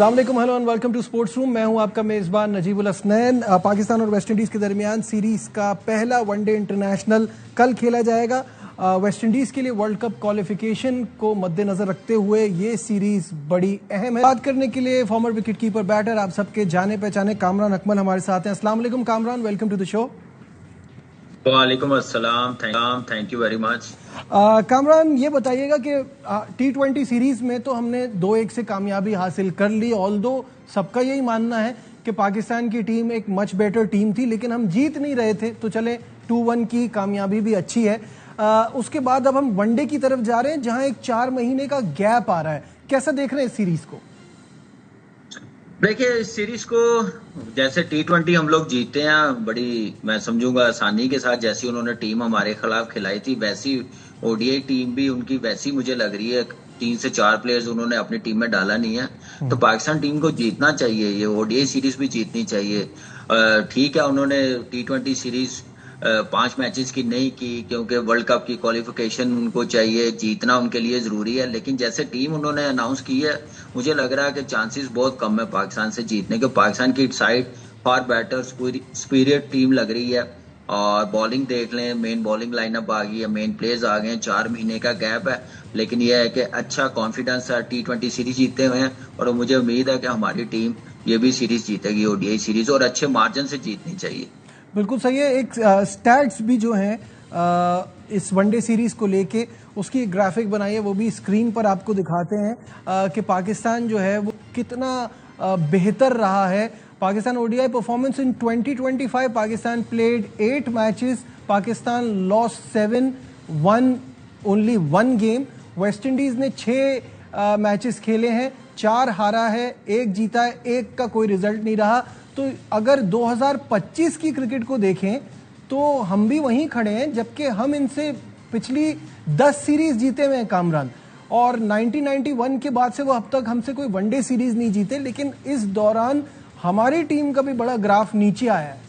अस्सलाम वालेकुम, hello and welcome to sports room. मैं हूं आपका मेजबान नजीबुल हसनैन। पाकिस्तान और वेस्ट इंडीज़ के दरमियान सीरीज़ का पहला वनडे इंटरनेशनल कल खेला जाएगा। वेस्ट इंडीज़ के लिए वर्ल्ड कप क्वालिफिकेशन को मद्देनजर रखते हुए ये सीरीज़ बड़ी अहम है। बात करने के लिए फॉर्मर विकेट कीपर बैटर आप सबके जाने पहचाने कामरान अकमल हमारे साथ हैं। अस्सलाम वालेकुम Kamran, welcome to the show. वालेकुम अस्सलाम, thank you very much. Kamran, ये बताइएगा कि T20 सीरीज में तो हमने 2-1 से कामयाबी हासिल कर ली। ऑल्दो सबका यही मानना है कि पाकिस्तान की टीम एक मच बेटर टीम थी, लेकिन हम जीत नहीं रहे थे, तो चले 2-1 की कामयाबी भी अच्छी है। उसके बाद अब हम वनडे की तरफ जा रहे हैं जहां एक 4 महीने का गैप आ रहा है। कैसा देख रहे हैं इस सीरीज को? देखिए, इस सीरीज को जैसे T20 हम लोग जीते हैं बड़ी, मैं समझूंगा आसानी के साथ। जैसी उन्होंने टीम हमारे खिलाफ खिलाई थी वैसी ओडीआई टीम भी उनकी वैसी मुझे लग रही है। 3 से 4 प्लेयर्स उन्होंने अपनी टीम में डाला नहीं है, तो पाकिस्तान टीम को जीतना चाहिए, ये ओडीआई सीरीज भी जीतनी चाहिए। ठीक है, उन्होंने T20 सीरीज 5 मैचेस की नहीं की क्योंकि वर्ल्ड कप की क्वालिफिकेशन उनको चाहिए, जीतना उनके लिए जरूरी है। लेकिन जैसे टीम उन्होंने अनाउंस की है, मुझे लग रहा है कि चांसेस बहुत कम है पाकिस्तान से जीतने के। पाकिस्तान की side far better superior team लग रही है। और बॉलिंग देख लें, मेन बॉलिंग लाइनअप आ गई है, मेन प्लेयर्स आ गए हैं। 4 महीने का गैप है, लेकिन यह है कि अच्छा कॉन्फिडेंस है। T20 सीरीज जीते हुए हैं और मुझे उम्मीद है कि हमारी टीम ये भी सीरीज जीतेगी, ओडीआई सीरीज, और अच्छे मार्जिन से जीतनी चाहिए। बिल्कुल सही है। एक स्टैट्स भी जो हैं इस वनडे सीरीज को लेके उसकी ग्राफिक बनाई है, वो भी स्क्रीन पर आपको दिखाते हैं कि पाकिस्तान जो है वो कितना बेहतर रहा है। Pakistan ODI performance in 2025, Pakistan played 8 matches, Pakistan lost 7, one only 1 game. West Indies ने 6 मैचेस खेले हैं, 4 हारा है, 1 जीता है, 1 का कोई रिजल्ट नहीं रहा। तो अगर 2025 की क्रिकेट को देखें तो हम भी वहीं खड़े हैं, जबकि हम इनसे पिछली 10 सीरीज जीते हुए हैं कामरान। और 1991 के बाद से वो अब तक हमसे कोई वनडे सीरीज नहीं जीते, लेकिन इस दौरान हमारी टीम का भी बड़ा ग्राफ नीचे आया है।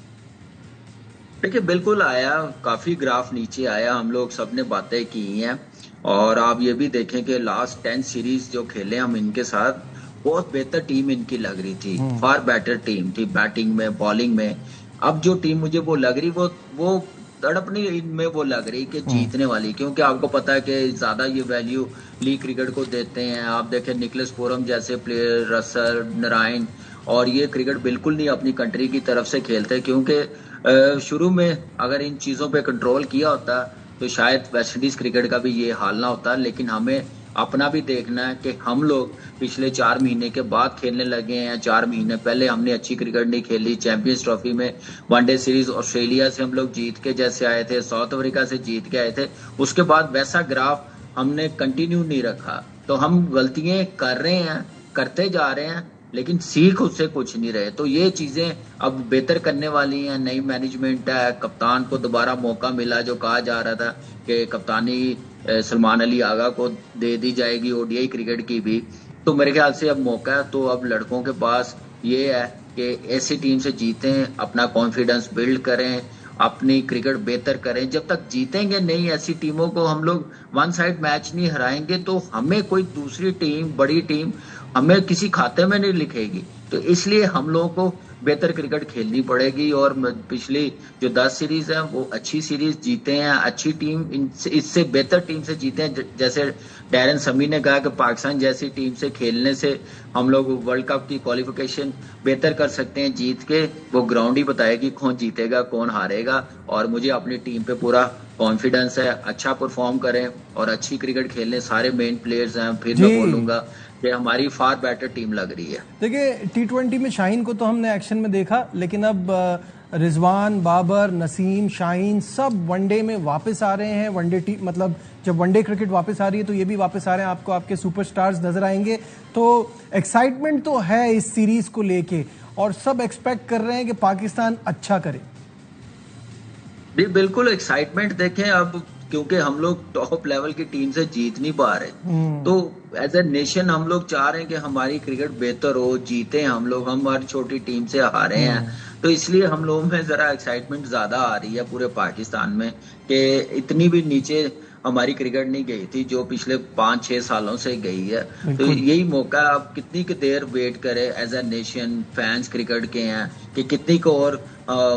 देखिए, बिल्कुल आया, काफी ग्राफ नीचे आया। हम लोग सबने बातें की हैं और आप ये भी देखें कि लास्ट 10 सीरीज जो खेले हम इनके साथ, बहुत बेहतर टीम इनकी लग रही थी, फार बेटर टीम थी बैटिंग में, बॉलिंग में। अब जो टीम मुझे वो लग रही, वो तड़पनी इनमें वो लग रही कि जीतने वाली, क्योंकि आपको पता है कि ज्यादा ये वैल्यू लीग क्रिकेट को देते हैं। आप देखें निकलस पूरम जैसे प्लेयर, रसल, नारायण, और ये क्रिकेट बिल्कुल नहीं अपनी कंट्री की तरफ से खेलते, क्योंकि शुरू में अगर इन चीजों पे कंट्रोल किया होता तो शायद वेस्ट इंडीज क्रिकेट का भी ये हाल ना होता। लेकिन हमें अपना भी देखना है कि हम लोग पिछले 4 महीने के बाद खेलने लगे हैं। 4 महीने पहले हमने अच्छी क्रिकेट नहीं खेली। चैंपियंस ट्रॉफी में वनडे सीरीज ऑस्ट्रेलिया से हम लोग जीत के जैसे आए थे, साउथ अफ्रीका से जीत के आए थे, उसके बाद वैसा ग्राफ हमने कंटिन्यू नहीं रखा। तो हम गलतियां कर रहे हैं, करते जा रहे हैं, लेकिन सीख उससे कुछ नहीं रहे। तो ये चीजें अब बेहतर करने वाली हैं। नई मैनेजमेंट है, कप्तान को दोबारा मौका मिला, जो कहा जा रहा था कि कप्तानी सलमान अली आगा को दे दी जाएगी ओडीआई क्रिकेट की भी। तो मेरे ख्याल से अब मौका है, तो अब लड़कों के पास ये है कि ऐसी टीम से जीतें, अपना कॉन्फिडेंस बिल्ड करें, अपनी क्रिकेट बेहतर करें। जब तक जीतेंगे नहीं ऐसी टीमों को, हम लोग वन साइड मैच नहीं हराएंगे, तो हमें कोई दूसरी टीम, बड़ी टीम हमें किसी खाते में नहीं लिखेगी। तो इसलिए हम लोगों को बेहतर क्रिकेट खेलनी पड़ेगी। और पिछली जो 10 सीरीज है वो अच्छी सीरीज जीते हैं, अच्छी टीम इससे बेहतर टीम से जीते हैं। जैसे डैरन समी ने कहा कि पाकिस्तान जैसी टीम से खेलने से हम लोग वर्ल्ड कप की क्वालिफिकेशन बेहतर कर सकते हैं जीत के। वो ग्राउंड ही बताएगी कौन जीतेगा कौन हारेगा। और मुझे अपनी टीम पे पूरा कॉन्फिडेंस है, अच्छा परफॉर्म करें और अच्छी क्रिकेट खेलने। सारे मेन प्लेयर्स हैं, फिर मैं बोलूंगा कि हमारी फार बेटर टीम लग रही है। देखिए, T20 में शाहीन को तो हमने एक्शन में देखा, लेकिन अब रिजवान, बाबर, नसीम, शाहीन सब वनडे में वापस आ रहे हैं। वनडे मतलब जब वनडे क्रिकेट वापस आ रही है तो ये भी वापस आ रहे हैं, आपको आपके सुपरस्टार्स नजर आएंगे। तो एक्साइटमेंट तो है इस सीरीज को लेके और सब एक्सपेक्ट कर रहे हैं कि पाकिस्तान अच्छा करे। जी बिल्कुल, एक्साइटमेंट देखें अब, क्योंकि हम लोग टॉप लेवल की टीम से जीत नहीं पा रहे। तो एज ए नेशन हम लोग चाह रहे हैं कि हमारी क्रिकेट बेहतर हो, जीते हम लोग। हम हमारी छोटी टीम से हारे हैं, तो इसलिए हम लोगों में जरा एक्साइटमेंट ज्यादा आ रही है पूरे पाकिस्तान में कि इतनी भी नीचे हमारी क्रिकेट नहीं गई थी जो पिछले 5-6 सालों से गई है। तो यही मौका, अब कितनी की देर वेट करे as a nation, fans cricket के हैं कि कितनी को और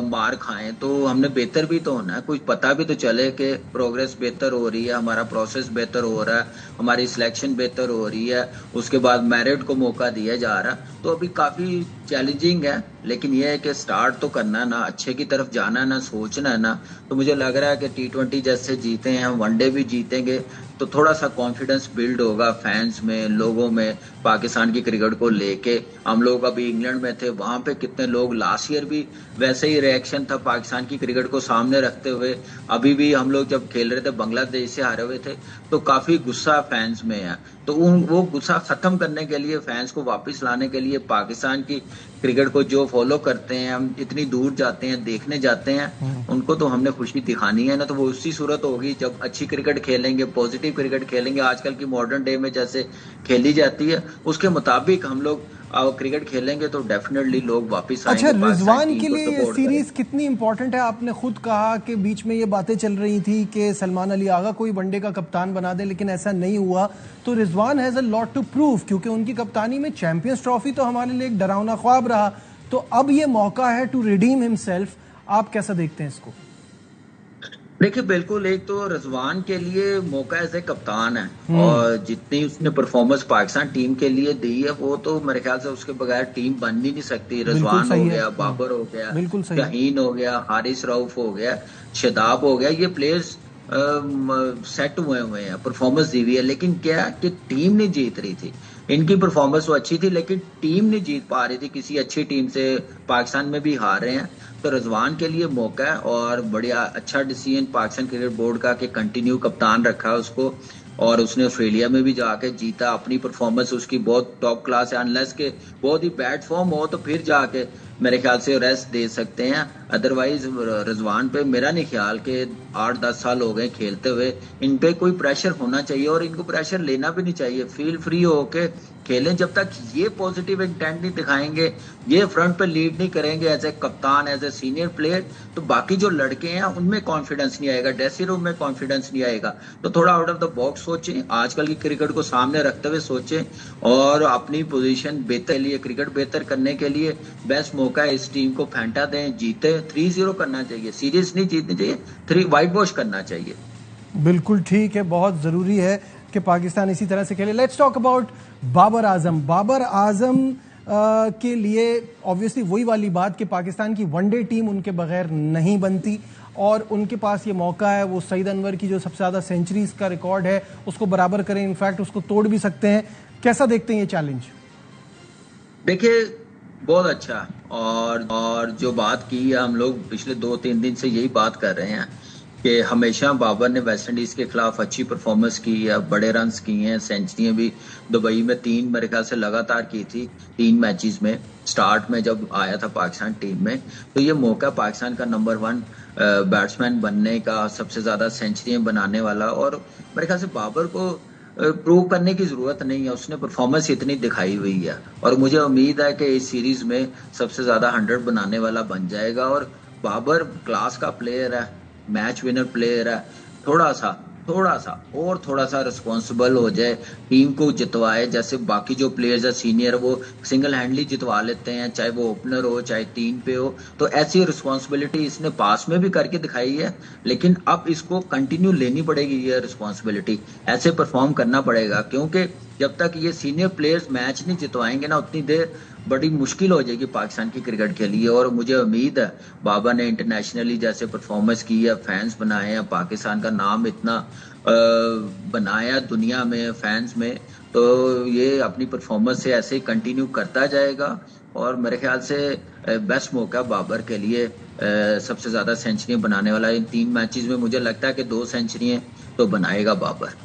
मार खाएं, तो हमने बेहतर भी तो होना है, कुछ पता भी तो चले कि प्रोग्रेस बेहतर हो रही है, हमारा प्रोसेस बेहतर हो रहा है, हमारी सिलेक्शन बेहतर हो रही है, उसके बाद मेरिट को मौका दिया जा रहा। तो अभी काफी चैलेंजिंग है, लेकिन यह है कि स्टार्ट तो करना है ना, अच्छे की तरफ जाना है ना, सोचना है ना। तो मुझे लग रहा है कि T20 जैसे जीते हैं, वनडे भी जीतेंगे तो थोड़ा सा कॉन्फिडेंस बिल्ड होगा फैंस में, लोगों में, पाकिस्तान की क्रिकेट को लेके। हम लोग अभी इंग्लैंड में थे, वहां पे कितने लोग, लास्ट ईयर भी वैसे ही रिएक्शन था पाकिस्तान की क्रिकेट को सामने रखते हुए। अभी भी हम लोग जब खेल रहे थे बांग्लादेश से हारे हुए थे, तो काफी गुस्सा फैंस में है। तो वो गुस्सा खत्म करने के लिए, फैंस को वापस लाने के लिए, पाकिस्तान की क्रिकेट को जो फॉलो करते हैं, हम इतनी दूर जाते हैं, देखने जाते हैं, उनको तो हमने खुशी दिखानी है ना। तो वो उसी सूरत होगी जब अच्छी क्रिकेट खेलेंगे, पॉजिटिव क्रिकेट खेलेंगे, आजकल की मॉडर्न डे में जैसे खेली जाती है उसके मुताबिक हम लोग क्रिकेट खेलेंगे तो डेफिनेटली लोग वापस आएंगे। अच्छा, रिजवान के लिए ये सीरीज कितनी इंपॉर्टेंट है? आपने खुद कहा कि बीच में ये बातें चल रही थी कि सलमान अली आगा कोई वनडे का कप्तान बना दे, लेकिन ऐसा नहीं हुआ। तो Rizwan has a lot to prove, क्योंकि उनकी कप्तानी में चैंपियंस ट्रॉफी तो हमारे लिए एक डरावना ख्वाब रहा। तो अब ये मौका है टू रिडीम हिमसेल्फ। आप कैसा देखते हैं इसको? देखिए, बिल्कुल, एक तो रिजवान के लिए मौका एज ए कप्तान है, और जितनी उसने परफॉर्मेंस पाकिस्तान टीम के लिए दी है, वो तो मेरे ख्याल से उसके बगैर टीम बन ही नहीं सकती। रिजवान हो गया, बाबर हो गया, शाहीन हो गया, हारिस रऊफ हो गया, शदाब हो गया, ये प्लेयर्स सेट हुए हैं, परफॉर्मेंस दी हुई है। लेकिन क्या कि टीम नहीं जीत रही थी। इनकी परफॉर्मेंस तो अच्छी थी, लेकिन टीम नहीं जीत पा रही थी, किसी अच्छी टीम से पाकिस्तान में भी हार रहे हैं। तो रिजवान के लिए मौका है, और बढ़िया अच्छा डिसीजन पाकिस्तान क्रिकेट बोर्ड का कि कंटिन्यू कप्तान रखा उसको, और उसने ऑस्ट्रेलिया में भी जाके जीता। अपनी परफॉर्मेंस उसकी बहुत टॉप क्लास है, अनलेस के बहुत ही बैड फॉर्म हो तो फिर जाके मेरे ख्याल से रेस्ट दे सकते हैं। अदरवाइज रिजवान पे मेरा नहीं ख्याल कि 8-10 साल हो गए खेलते हुए, इन पे कोई प्रेशर होना चाहिए, और इनको प्रेशर लेना भी नहीं चाहिए। फील फ्री होके खेलें, जब तक ये पॉजिटिव इंटेंट नहीं दिखाएंगे, ये फ्रंट पे लीड नहीं करेंगे एज ए कप्तान, एज ए सीनियर प्लेयर, तो बाकी जो लड़के हैं उनमें कॉन्फिडेंस नहीं आएगा, ड्रेसिंग रूम में कॉन्फिडेंस नहीं आएगा। तो थोड़ा आउट ऑफ द बॉक्स सोचें, आजकल की क्रिकेट को सामने रखते हुए सोचें, और अपनी पोजीशन बेहतर लिए, क्रिकेट बेहतर करने के लिए बेस्ट मौका है। इस टीम को फेंटा दें, जीते, 3-0 करना चाहिए, सीरीज नहीं जीतनी चाहिए, 3 वाइट वॉश करना चाहिए। बिल्कुल ठीक है, बहुत ज़रूरी है कि पाकिस्तान इसी तरह से खेले। Let's talk about Babar Azam. Babar Azam के लिए ऑब्वियसली वही वाली बात कि पाकिस्तान की वनडे टीम उनके बगैर नहीं बनती, और उनके पास ये मौका है, वो सईद अनवर की जो सबसे ज़्यादा सेंचुरीज का रिकॉर्ड है उसको बराबर करें, इनफैक्ट उसको तोड़ भी सकते हैं। कैसा देखते हैं ये चैलेंज? देखिए, बहुत अच्छा, और जो बात की है, हम लोग पिछले 2-3 दिन से यही बात कर रहे हैं कि हमेशा बाबर ने वेस्ट इंडीज के खिलाफ अच्छी परफॉर्मेंस की है, बड़े रन्स किए हैं, सेंचुरियां भी दुबई में 3 मेरे ख्याल से लगातार की थी 3 मैचेस में, स्टार्ट में जब आया था पाकिस्तान टीम में। तो ये मौका पाकिस्तान का नंबर 1 बैट्समैन बनने का, सबसे ज्यादा सेंचुरियां बनाने वाला, और मेरे ख्याल से बाबर को प्रूव करने की जरूरत नहीं है, उसने परफॉर्मेंस इतनी दिखाई हुई है, और मुझे उम्मीद है कि इस सीरीज में सबसे ज्यादा 100 बनाने वाला बन जाएगा। और बाबर क्लास का प्लेयर है, मैच विनर प्लेयर है, थोड़ा सा रिस्पॉन्सिबल हो जाए, टीम को जितवाए, जैसे बाकी जो प्लेयर्स है सीनियर वो सिंगल हैंडली जितवा लेते हैं, चाहे वो ओपनर हो चाहे 3 पे हो। तो ऐसी रिस्पॉन्सिबिलिटी इसने पास में भी करके दिखाई है, लेकिन अब इसको कंटिन्यू लेनी पड़ेगी ये रिस्पॉन्सिबिलिटी, ऐसे परफॉर्म करना पड़ेगा, क्योंकि जब तक ये सीनियर प्लेयर्स मैच नहीं जितवाएंगे ना, उतनी देर बड़ी मुश्किल हो जाएगी पाकिस्तान की क्रिकेट के लिए। और मुझे उम्मीद है बाबर ने इंटरनेशनली जैसे परफॉर्मेंस की है, फैंस बनाए हैं, पाकिस्तान का नाम इतना बनाया दुनिया में, फैंस में, तो ये अपनी परफॉर्मेंस से ऐसे ही कंटिन्यू करता जाएगा। और मेरे ख्याल से बेस्ट मौका बाबर के लिए, सबसे ज्यादा सेंचुरी बनाने वाला। इन 3 मैचेस में मुझे लगता है कि 2 सेंचुरी तो बनाएगा बाबर।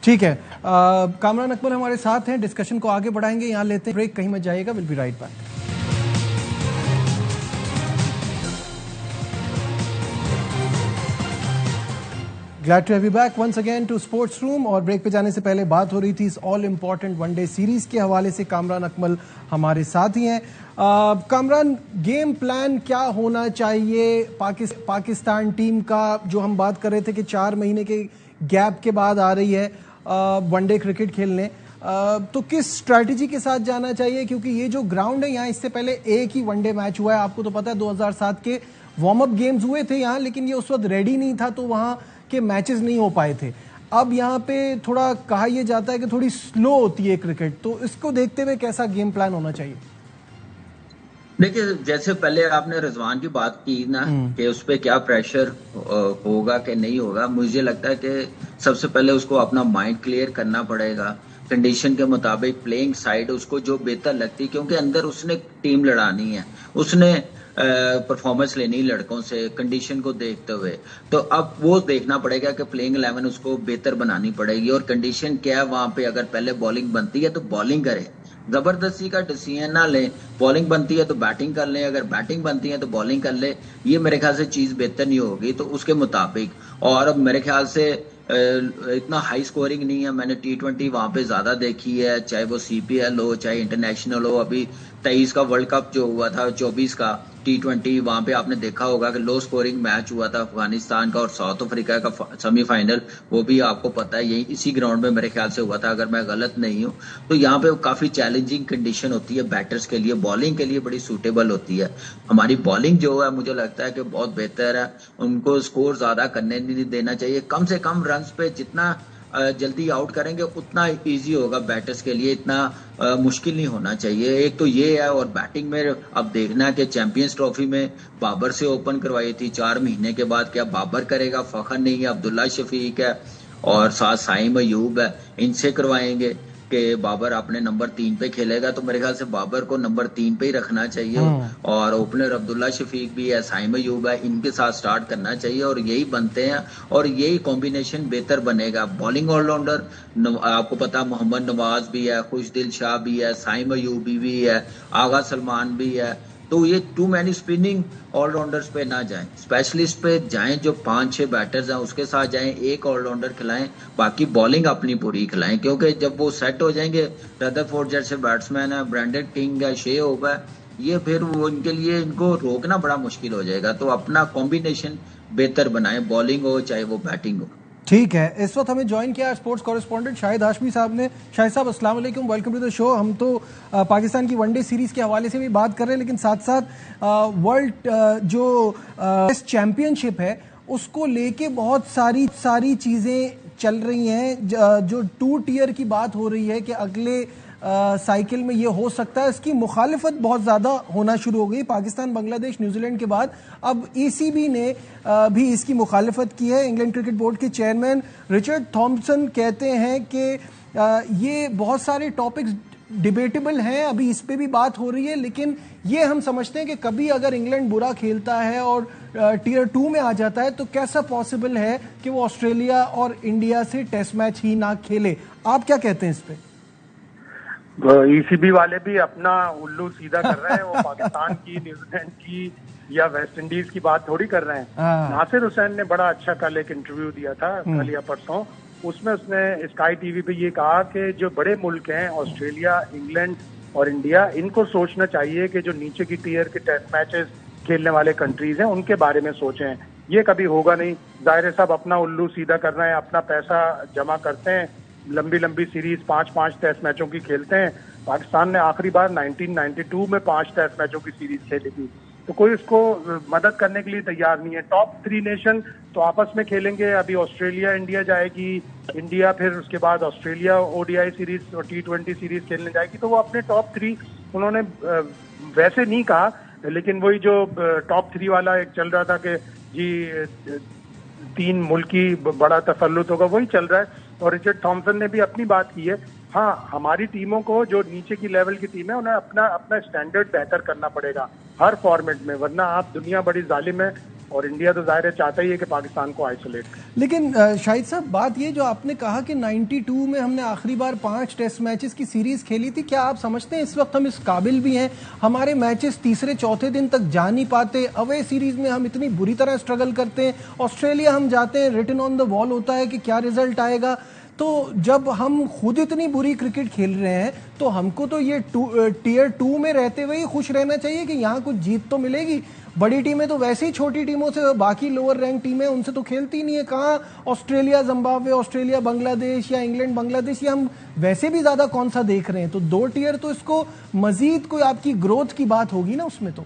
ठीक है, कामरान अकमल हमारे साथ हैं, डिस्कशन को आगे बढ़ाएंगे। यहाँ लेते हैं ब्रेक, कहीं मत जाइएगा, will be right back. Glad to have you back once again to sports room. और ब्रेक पे जाने से पहले बात हो रही थी इस ऑल इंपॉर्टेंट वनडे सीरीज के हवाले से। कामरान अकमल हमारे साथ ही हैं। कामरान, गेम प्लान क्या होना चाहिए पाकिस्तान टीम का? जो हम बात कर रहे थे कि 4 महीने के गैप के बाद आ रही है वनडे क्रिकेट खेलने, तो किस स्ट्रैटेजी के साथ जाना चाहिए? क्योंकि ये जो ग्राउंड है यहाँ, इससे पहले एक ही वनडे मैच हुआ है, आपको तो पता है 2007 के वार्म अप गेम्स हुए थे यहाँ, लेकिन ये उस वक्त रेडी नहीं था तो वहाँ के मैचेस नहीं हो पाए थे। अब यहाँ पे थोड़ा कहा यह जाता है कि थोड़ी स्लो होती है क्रिकेट, तो इसको देखते हुए कैसा गेम प्लान होना चाहिए? देखिए, जैसे पहले आपने रिजवान की बात की ना कि उस पर क्या प्रेशर होगा कि नहीं होगा, मुझे लगता है कि सबसे पहले उसको अपना माइंड क्लियर करना पड़ेगा। कंडीशन के मुताबिक प्लेइंग साइड उसको जो बेहतर लगती है, क्योंकि अंदर उसने टीम लड़ानी है, उसने परफॉर्मेंस लेनी लड़कों से कंडीशन को देखते हुए। तो अब वो देखना पड़ेगा कि प्लेइंग 11 उसको बेहतर बनानी पड़ेगी और कंडीशन क्या है वहां पे। अगर पहले बॉलिंग बनती है तो बॉलिंग करे, जबरदस्ती का डिसीजन ना ले। बॉलिंग बनती है तो बैटिंग कर ले, अगर बैटिंग बनती है तो बॉलिंग कर ले। ये मेरे ख्याल से चीज बेहतर नहीं होगी, तो उसके मुताबिक। और अब मेरे ख्याल से इतना हाई स्कोरिंग नहीं है। मैंने T20 वहां पे ज्यादा देखी है, चाहे वो CPL हो चाहे इंटरनेशनल हो। अभी 23 का वर्ल्ड कप जो हुआ था, 24 का T20, वहां पे आपने देखा होगा कि लो स्कोरिंग मैच हुआ था अफगानिस्तान का और साउथ अफ्रीका का सेमीफाइनल। वो भी आपको पता है यही इसी ग्राउंड में मेरे ख्याल से हुआ था, अगर मैं गलत नहीं हूँ। तो यहाँ पे काफी चैलेंजिंग कंडीशन होती है बैटर्स के लिए, बॉलिंग के लिए बड़ी सूटेबल होती है। हमारी बॉलिंग जो है मुझे लगता है कि बहुत बेहतर है, उनको स्कोर ज्यादा करने नहीं देना चाहिए। कम से कम रन पे जितना जल्दी आउट करेंगे उतना इजी होगा बैटर्स के लिए, इतना मुश्किल नहीं होना चाहिए। एक तो ये है, और बैटिंग में अब देखना कि चैंपियंस ट्रॉफी में बाबर से ओपन करवाई थी 4 महीने के बाद, क्या बाबर करेगा? फखर नहीं है, अब्दुल्ला शफीक है और साथ साइम अयूब है, इनसे करवाएंगे कि बाबर अपने नंबर 3 पे खेलेगा। तो मेरे ख्याल से बाबर को नंबर 3 पे ही रखना चाहिए और ओपनर अब्दुल्ला शफीक भी है, साइम अयूब है, इनके साथ स्टार्ट करना चाहिए और यही बनते हैं और यही कॉम्बिनेशन बेहतर बनेगा। बॉलिंग ऑलराउंडर आपको पता मोहम्मद नवाज भी है, खुशदिल शाह भी है, साइम अयूबी भी है, आगा सलमान भी है। तो ये टू मैनी स्पिनिंग ऑलराउंडर्स पे ना जाएं, स्पेशलिस्ट पे जाएं, जो 5-6 बैटर्स हैं उसके साथ जाएं, एक ऑलराउंडर खिलाएं, बाकी बॉलिंग अपनी पूरी खिलाएं। क्योंकि जब वो सेट हो जाएंगे, रदरफोर्ड जैसे बैट्समैन है, ब्रैंडन किंग है, शे होप है, ये फिर वो इनके लिए इनको रोकना बड़ा मुश्किल हो जाएगा। तो अपना कॉम्बिनेशन बेहतर बनाएं, बॉलिंग हो चाहे वो बैटिंग हो। ठीक है, इस वक्त हमें ज्वाइन किया स्पोर्ट्स कॉरेस्पॉन्डेंट शाहिद हाशमी साहब ने। शाहिद साहब, अस्सलाम वालेकुम, वेलकम टू द शो। हम तो पाकिस्तान की वनडे सीरीज के हवाले से भी बात कर रहे हैं, लेकिन साथ साथ वर्ल्ड जो टेस्ट चैंपियनशिप है उसको लेके बहुत सारी चीजें चल रही हैं। जो 2 टियर की बात हो रही है कि अगले साइकिल में ये हो सकता है, इसकी मुखालिफत बहुत ज़्यादा होना शुरू हो गई। पाकिस्तान, बांग्लादेश, न्यूजीलैंड के बाद अब ECB ने भी इसकी मुखालिफत की है। इंग्लैंड क्रिकेट बोर्ड के चेयरमैन रिचर्ड थॉम्पसन कहते हैं कि ये बहुत सारे टॉपिक्स डिबेटेबल हैं, अभी इस पे भी बात हो रही है, लेकिन ये हम समझते हैं कि कभी अगर इंग्लैंड बुरा खेलता है और टियर 2 में आ जाता है तो कैसा पॉसिबल है कि वो ऑस्ट्रेलिया और इंडिया से टेस्ट मैच ही ना खेले। आप क्या कहते हैं इस पे? ECB वाले भी अपना उल्लू सीधा कर रहे हैं। वो पाकिस्तान की, न्यूजीलैंड की या वेस्ट इंडीज की बात थोड़ी कर रहे हैं। नासिर हुसैन ने बड़ा अच्छा कल एक इंटरव्यू दिया था, कल या परसों, उसमें उसने स्काई टीवी पे ये कहा कि जो बड़े मुल्क हैं ऑस्ट्रेलिया, इंग्लैंड और इंडिया, इनको सोचना चाहिए कि जो नीचे की टीयर के टेस्ट मैचेस खेलने वाले कंट्रीज हैं उनके बारे में सोचें। ये कभी होगा नहीं। जाहिर साहब अपना उल्लू सीधा कर रहे हैं, अपना पैसा जमा करते हैं, लंबी लंबी सीरीज 5-5 टेस्ट मैचों की खेलते हैं। पाकिस्तान ने आखिरी बार 1992 में 5 टेस्ट मैचों की सीरीज खेली थी। तो कोई उसको मदद करने के लिए तैयार नहीं है। टॉप 3 नेशन तो आपस में खेलेंगे। अभी ऑस्ट्रेलिया इंडिया जाएगी, इंडिया फिर उसके बाद ऑस्ट्रेलिया ODI सीरीज और T20 सीरीज खेलने जाएगी। तो वो अपने टॉप 3 उन्होंने वैसे नहीं कहा, लेकिन वही जो टॉप 3 वाला एक चल रहा था कि जी 3 मुल्की बड़ा तसल्लुत होगा, वही चल रहा है। और रिचर्ड थॉम्पसन ने भी अपनी बात की है। हाँ, हमारी टीमों को, जो नीचे की लेवल की टीम है, उन्हें अपना स्टैंडर्ड बेहतर करना पड़ेगा हर फॉर्मेट में, वरना आप दुनिया बड़ी जालिम है और इंडिया तो जाहिर है चाहता ही है कि पाकिस्तान को आइसोलेट करे। लेकिन शाहिद साहब, बात ये जो आपने कहा कि 92 में हमने आखिरी बार 5 टेस्ट मैचेस की सीरीज खेली थी, क्या आप समझते हैं इस वक्त हम इस काबिल भी हैं? हमारे मैचेस तीसरे चौथे दिन तक जा नहीं पाते, अवे सीरीज में हम इतनी बुरी तरह स्ट्रगल करते हैं, ऑस्ट्रेलिया हम जाते हैं, रिटन ऑन द वॉल होता है कि क्या रिजल्ट आएगा, तो जब हम खुद इतनी बुरी क्रिकेट खेल रहे हैं तो हमको तो ये टियर 2 में रहते हुए ही खुश रहना चाहिए कि यहाँ कुछ जीत तो मिलेगी। बड़ी टीमें तो वैसे ही छोटी टीमों से, बाकी लोअर रैंक टीमें उनसे तो खेलती नहीं है। कहाँ ऑस्ट्रेलिया जिम्बाब्वे, ऑस्ट्रेलिया बांग्लादेश या इंग्लैंड बांग्लादेश, या हम वैसे भी ज्यादा कौन सा देख रहे हैं। तो 2 टियर तो इसको मजीद कोई आपकी ग्रोथ की बात होगी ना उसमें। तो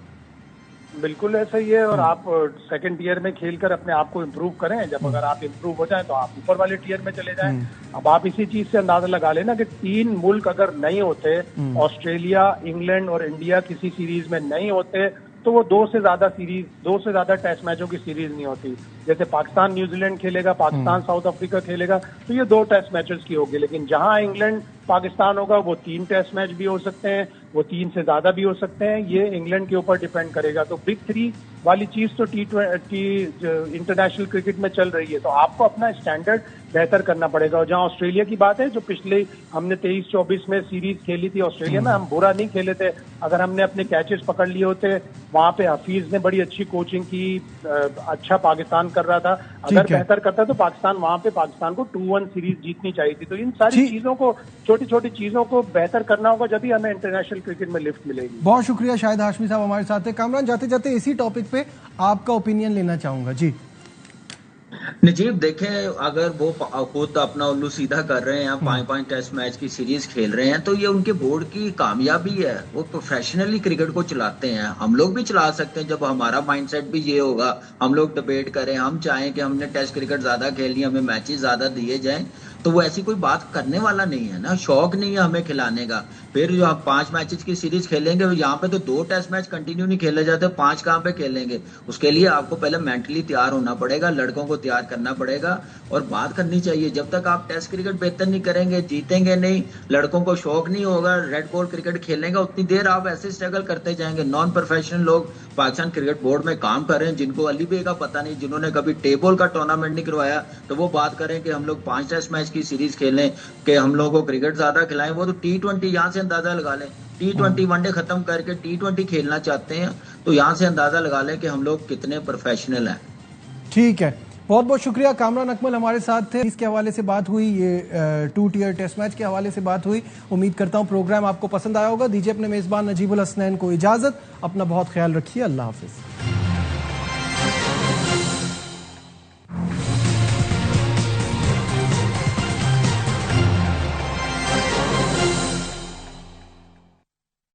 बिल्कुल ऐसा ही है। और आप सेकंड टियर में खेलकर अपने आप को इम्प्रूव करें। जब अगर आप इम्प्रूव हो जाएं तो आप ऊपर वाले टियर में चले जाएं। अब आप इसी चीज से अंदाजा लगा लेना कि 3 मुल्क अगर नहीं होते, ऑस्ट्रेलिया, इंग्लैंड और इंडिया किसी सीरीज में नहीं होते, तो वो 2 से ज्यादा टेस्ट मैचों की सीरीज नहीं होती। जैसे पाकिस्तान न्यूजीलैंड खेलेगा, पाकिस्तान साउथ अफ्रीका खेलेगा, तो ये 2 टेस्ट मैचेस की होगी। लेकिन जहां इंग्लैंड पाकिस्तान होगा वो 3 टेस्ट मैच भी हो सकते हैं, वो 3 से ज्यादा भी हो सकते हैं। ये इंग्लैंड के ऊपर डिपेंड करेगा। तो बिग 3 वाली चीज तो इंटरनेशनल क्रिकेट में चल रही है। तो आपको अपना स्टैंडर्ड बेहतर करना पड़ेगा। और जहां ऑस्ट्रेलिया की बात है, जो पिछले हमने 23-24 में सीरीज खेली थी ऑस्ट्रेलिया में, हम बुरा नहीं खेले थे। अगर हमने अपने कैचेस पकड़ लिए होते, वहां पे हफीज ने बड़ी अच्छी कोचिंग की, अच्छा पाकिस्तान कर रहा था। अगर बेहतर करता तो पाकिस्तान वहां पे पाकिस्तान को 2-1 सीरीज जीतनी चाहिए थी। तो इन सारी चीजों को, छोटी छोटी चीजों को बेहतर करना होगा, जब ही हमें इंटरनेशनल क्रिकेट में लिफ्ट मिलेगी। बहुत शुक्रिया शाहिद हाशमी साहब हमारे साथ थे। कामरान, जाते जाते इसी टॉपिक पे आपका ओपिनियन लेना चाहूंगा। जी नजीब, देखें, अगर वो खुद अपना उल्लू सीधा कर रहे हैं, 5-5 टेस्ट मैच की सीरीज खेल रहे हैं, तो ये उनके बोर्ड की कामयाबी है। वो प्रोफेशनली क्रिकेट को चलाते हैं। हम लोग भी चला सकते हैं जब हमारा माइंडसेट भी ये होगा। हम लोग डिबेट करें, हम चाहें कि हमने टेस्ट क्रिकेट ज्यादा खेलनी, हमें मैचेस ज्यादा दिए जाएं, तो वो ऐसी कोई बात करने वाला नहीं है ना। शौक नहीं है हमें खिलाने का। फिर जो आप 5 मैचेस की सीरीज खेलेंगे, यहाँ पे तो 2 टेस्ट मैच कंटिन्यू नहीं खेले जाते, 5 कहाँ पे खेलेंगे। उसके लिए आपको पहले मेंटली तैयार होना पड़ेगा, लड़कों को तैयार करना पड़ेगा और बात करनी चाहिए। जब तक आप टेस्ट क्रिकेट बेहतर नहीं करेंगे, जीतेंगे नहीं, लड़कों को शौक नहीं होगा रेड बॉल क्रिकेट खेलने का, उतनी देर आप ऐसे स्ट्रगल करते जाएंगे। नॉन प्रोफेशनल लोग पाकिस्तान क्रिकेट बोर्ड में काम कर रहे हैं, जिनको अली बे का पता नहीं, जिन्होंने कभी टेबल का टूर्नामेंट नहीं करवाया, तो वो बात करें कि हम लोग 5 टेस्ट मैच की सीरीज खेलें, कि हम लोगों को क्रिकेट ज्यादा खिलाएं। वो तो T20 यहाँ से अंदाजा लगा लें, T20 वनडे खत्म करके T20 खेलना चाहते हैं, तो यहाँ से अंदाजा लगा लें कि हम लोग कितने प्रोफेशनल हैं। ठीक है, बहुत बहुत शुक्रिया। कामरान अकमल हमारे साथ थे। इसके हवाले से बात हुई, ये 2 टियर टेस्ट मैच के हवाले से बात हुई। उम्मीद करता हूँ प्रोग्राम आपको पसंद आया होगा। दीजिए अपने मेजबान नजीबुल हसनैन को इजाजत। अपना बहुत ख्याल रखिए। अल्लाह हाफिज।